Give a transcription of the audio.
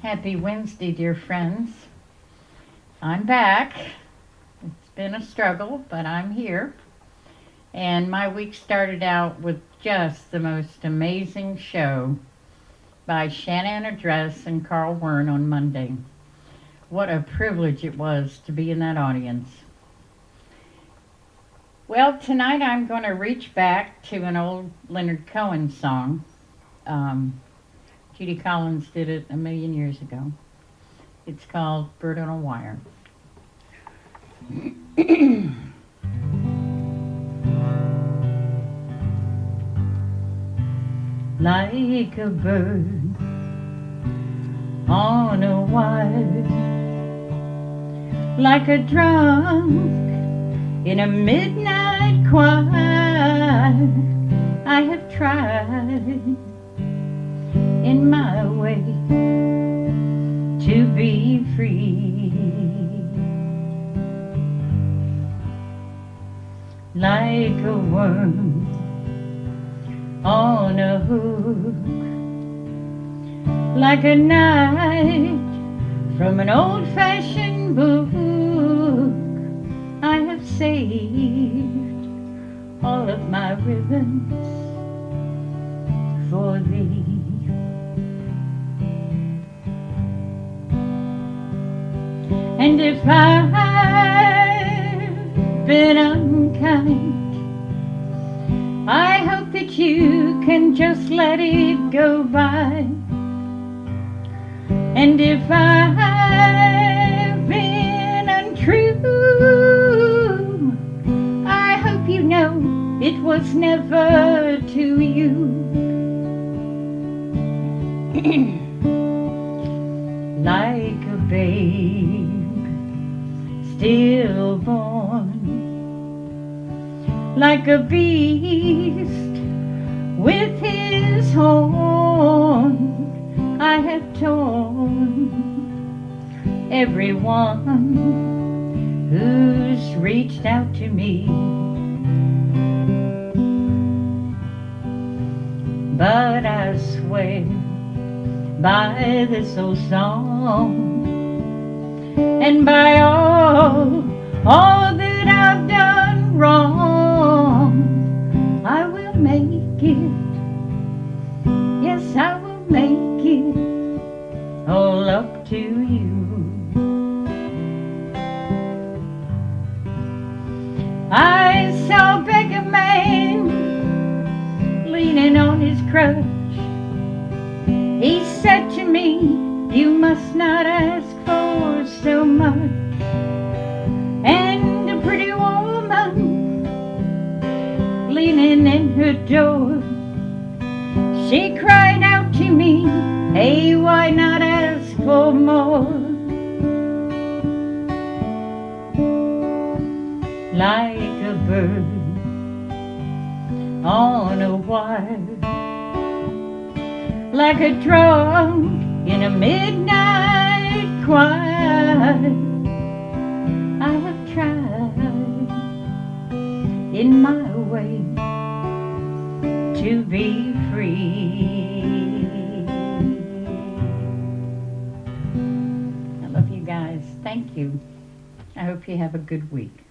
Happy Wednesday, dear friends. I'm back. It's been a struggle, but I'm here. And my week started out with just the most amazing show by Shannon Address and Carl Wern on Monday. What a privilege it was to be in that audience. Well, tonight I'm going to reach back to an old Leonard Cohen song. Judy Collins did it a million years ago. It's called Bird on a Wire. Like a bird on a wire, like a drunk in a midnight choir, I have tried in my way to be free. Like a worm on a hook, like a knight from an old-fashioned book, I have saved all of my ribbons for thee. And if I've been unkind, I hope that you can just let it go by. And if I've been untrue, I hope you know it was never to you. Like a babe stillborn, like a beast with his horn, I have torn everyone who's reached out to me. But I swear by this old song, and by all that I've done wrong, I will make it, yes, I will make it all up to you. I saw a beggar man leaning on his crutch. He said to me, you must not ask for so much. And a pretty woman leaning in her door, she cried out to me, hey, why not ask for more? Like a bird on a wire, like a drunk in a midnight choir, I have tried in my way to be free. I love you guys. Thank you. I hope you have a good week.